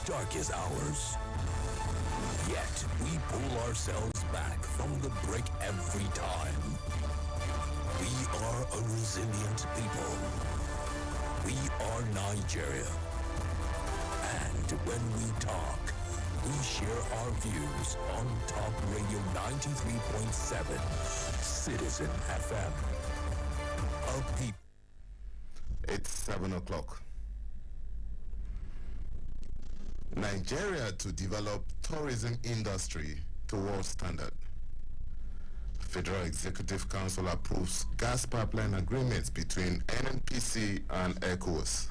darkest hours. Yet we pull ourselves back from the brink every time. We are a resilient people. We are Nigeria. And when we talk, we share our views on Top Radio 93.7, Citizen FM. It's 7 o'clock. Nigeria to develop tourism industry to world standard. Federal Executive Council approves gas pipeline agreements between NNPC and ECOWAS.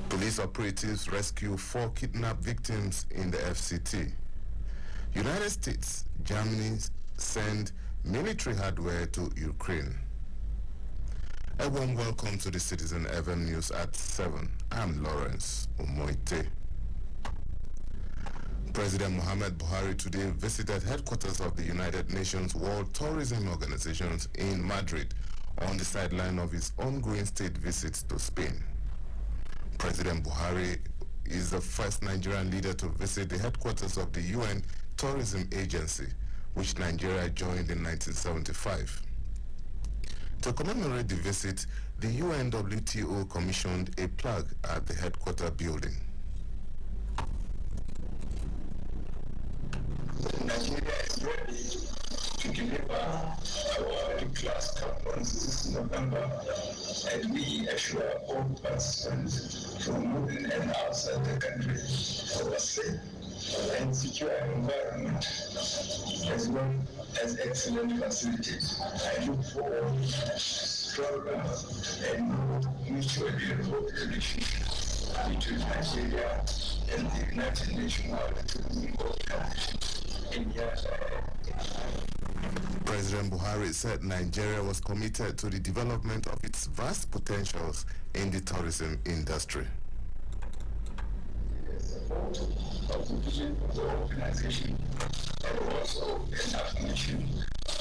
Police operatives rescue 4 kidnapped victims in the FCT. United States, Germany send military hardware to Ukraine. A warm welcome to the Citizen FM News at 7. I'm Lawrence Omoite. President Muhammad Buhari today visited headquarters of the United Nations World Tourism Organization in Madrid on the sideline of his ongoing state visit to Spain. President Buhari is the first Nigerian leader to visit the headquarters of the UN Tourism Agency, which Nigeria joined in 1975. To commemorate the visit, the UNWTO commissioned a plaque at the headquarters building. Nigeria is ready to deliver our class conference this November, and we assure all participants from within and outside the country of a safe and secure environment, as well as excellent facilities. I look forward to stronger and more mutually involved relationships between Nigeria and the United Nations World Tourism Organization in years ahead. President Buhari said Nigeria was committed to the development of its vast potentials in the tourism industry. Support of the vision of the organization and also an affirmation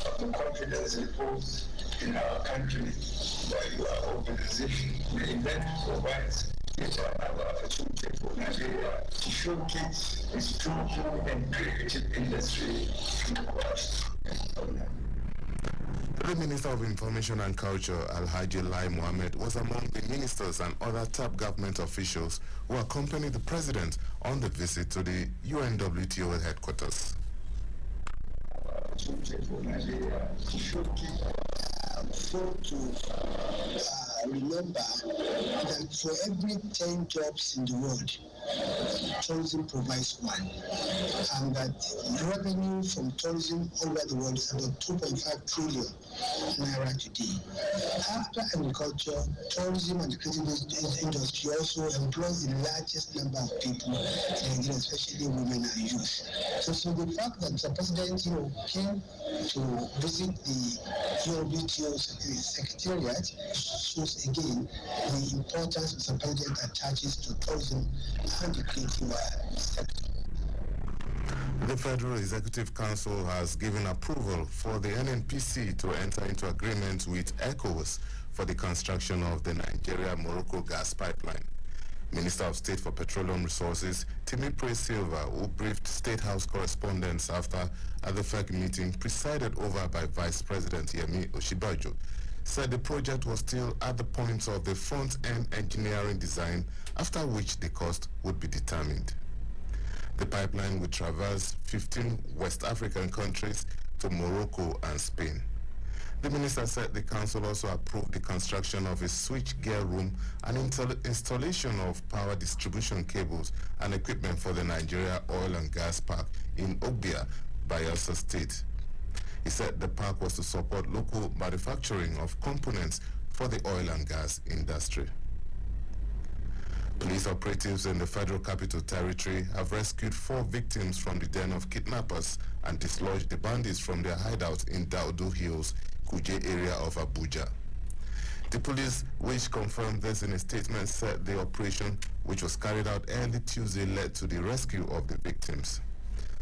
of the confidence reposed in our country by your organization. The event provides yet another opportunity for Nigeria to showcase its strong and creative industry to the world. The Minister of Information and Culture, Alhaji Lai Mohammed, was among the ministers and other top government officials who accompanied the president on the visit to the UNWTO headquarters. Remember that for every 10 jobs in the world, tourism provides one, and that revenue from tourism over the world is about 2.5 trillion naira today. After agriculture, tourism and the creative industry also employs the largest number of people in Nigeria, especially women and youth. So the fact that the president, came to visit the UNWTO secretariat shows again the importance the president attaches to tourism and the creative sector. The Federal Executive Council has given approval for the NNPC to enter into agreement with ECOWAS for the construction of the Nigeria-Morocco gas pipeline. Minister of State for Petroleum Resources, Timipre Silva, who briefed State House correspondents at the FEC meeting presided over by Vice President Yemi Oshibajo, said the project was still at the point of the front-end engineering design, after which the cost would be determined. The pipeline would traverse 15 West African countries to Morocco and Spain. The minister said the council also approved the construction of a switchgear room and installation of power distribution cables and equipment for the Nigeria Oil and Gas Park in Ogbia, Bayelsa State. He said the park was to support local manufacturing of components for the oil and gas industry. Police operatives in the Federal Capital Territory have rescued 4 victims from the den of kidnappers and dislodged the bandits from their hideout in Daudu Hills, Kuje area of Abuja. The police, which confirmed this in a statement, said the operation, which was carried out early Tuesday, led to the rescue of the victims.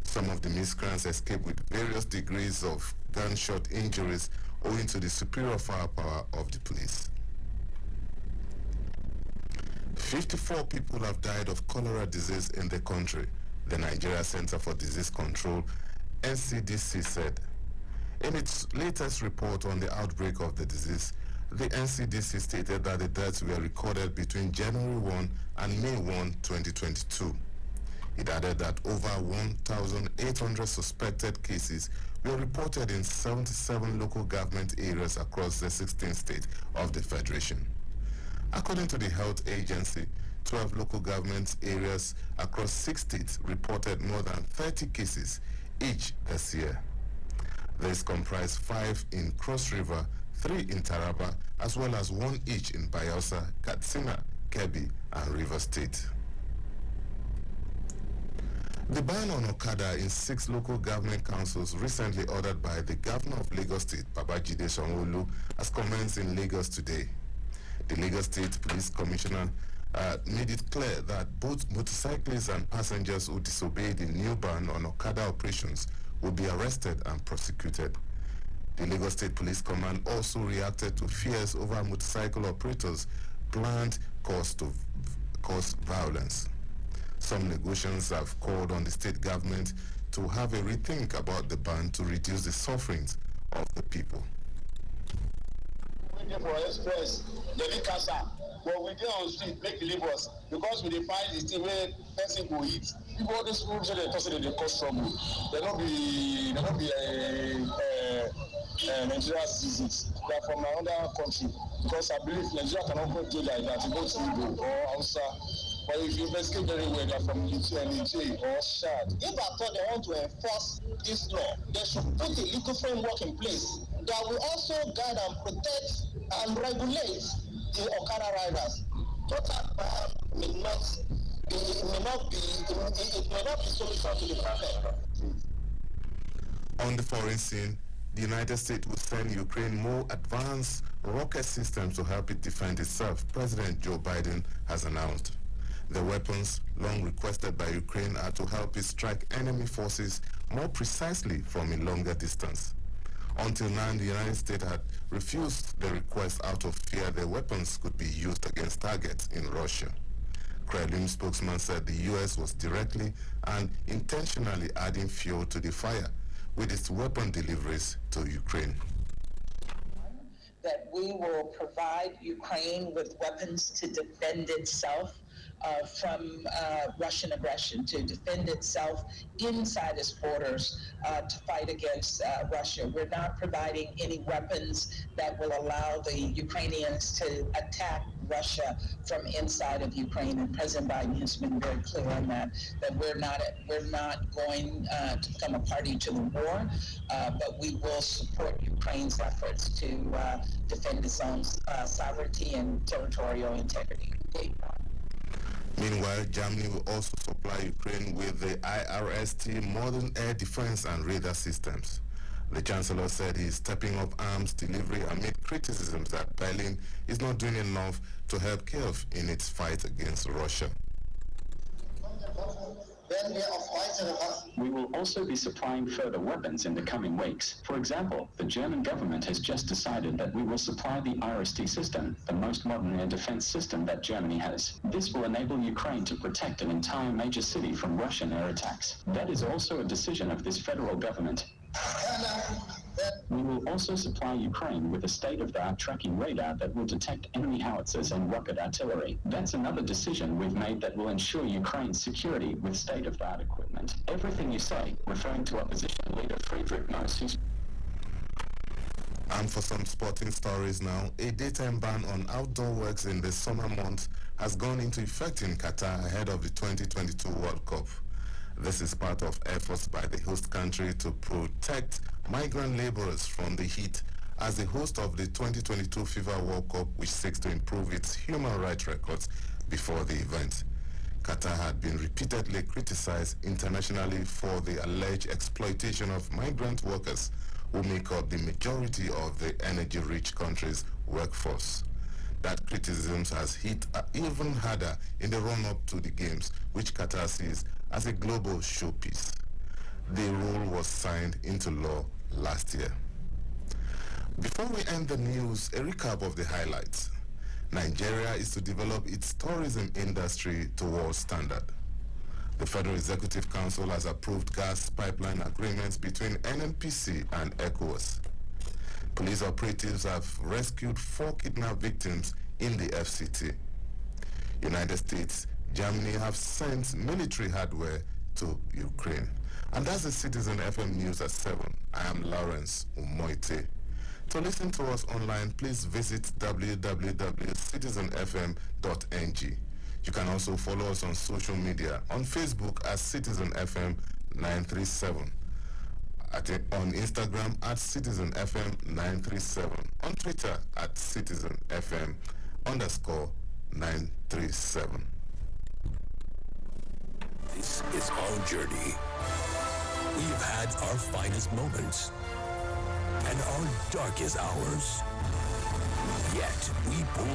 Some of the miscreants escaped with various degrees of gunshot injuries owing to the superior firepower of the police. 54 people have died of cholera disease in the country, the Nigeria Center for Disease Control, NCDC, said. In its latest report on the outbreak of the disease, the NCDC stated that the deaths were recorded between January 1 and May 1, 2022. It added that over 1,800 suspected cases were reported in 77 local government areas across the 16 states of the Federation. According to the health agency, 12 local government areas across 6 states reported more than 30 cases each this year. This comprised 5 in Cross River, 3 in Taraba, as well as 1 each in Bayelsa, Katsina, Kebbi, and River State. The ban on Okada in 6 local government councils recently ordered by the governor of Lagos State, Babajide Sanwo-Olu, has commenced in Lagos today. The Lagos State Police Commissioner made it clear that both motorcyclists and passengers who disobeyed the new ban on Okada operations will be arrested and prosecuted. The Lagos State Police Command also reacted to fears over motorcycle operators' planned cause violence. Some negotiations have called on the state government to have a rethink about the ban to reduce the sufferings of the people. Waiting for express, they need casa, but we dey on street make believe us because we dey find the thing where person go eat. People all these groups say they talk say they cause trouble. They no be Nigeria citizens. They are from another country because I believe Nigeria cannot go do like that. You go to Igbo or Hausa. But if you investigate very well, they're from Nigeria or Chad. If I thought they want to enforce this law, they should put a legal framework in place that will also guide and protect and regulate the Okada riders. Total ban may not be solution to the problem. On the foreign scene, the United States will send Ukraine more advanced rocket systems to help it defend itself, President Joe Biden has announced. The weapons, long requested by Ukraine, are to help it strike enemy forces more precisely from a longer distance. Until now, the United States had refused the request out of fear the weapons could be used against targets in Russia. Kremlin spokesman said the U.S. was directly and intentionally adding fuel to the fire with its weapon deliveries to Ukraine. That we will provide Ukraine with weapons to defend itself from Russian aggression, to defend itself inside its borders to fight against Russia. We're not providing any weapons that will allow the Ukrainians to attack Russia from inside of Ukraine, and President Biden has been very clear on that we're not going to become a party to the war, but we will support Ukraine's efforts to defend its own sovereignty and territorial integrity. Meanwhile, Germany will also supply Ukraine with the IRST modern air defense and radar systems. The Chancellor said he is stepping up arms delivery amid criticisms that Berlin is not doing enough to help Kiev in its fight against Russia. We will also be supplying further weapons in the coming weeks. For example, the German government has just decided that we will supply the IRST system, the most modern air defense system that Germany has. This will enable Ukraine to protect an entire major city from Russian air attacks. That is also a decision of this federal government. We will also supply Ukraine with a state-of-the-art tracking radar that will detect enemy howitzers and rocket artillery. That's another decision we've made that will ensure Ukraine's security with state-of-the-art equipment. Everything you say, referring to opposition leader Friedrich Merz. And for some sporting stories now, a daytime ban on outdoor works in the summer months has gone into effect in Qatar ahead of the 2022 World Cup. This is part of efforts by the host country to protect migrant laborers from the heat as the host of the 2022 FIFA World Cup, which seeks to improve its human rights records before the event. Qatar had been repeatedly criticized internationally for the alleged exploitation of migrant workers who make up the majority of the energy-rich country's workforce. That criticism has hit even harder in the run-up to the Games, which Qatar sees as a global showpiece. The rule was signed into law last year. Before we end the news, a recap of the highlights. Nigeria is to develop its tourism industry to world standard. The Federal Executive Council has approved gas pipeline agreements between NNPC and ECOWAS. Police operatives have rescued 4 kidnapped victims in the FCT. United States, Germany have sent military hardware to Ukraine. And that's the Citizen FM News at 7. I am Lawrence Umoite. To listen to us online, please visit www.citizenfm.ng. You can also follow us on social media, on Facebook at CitizenFM 937, on Instagram at CitizenFM 937, on Twitter at CitizenFM_937. This is our journey. We have had our finest moments and our darkest hours. Yet we pull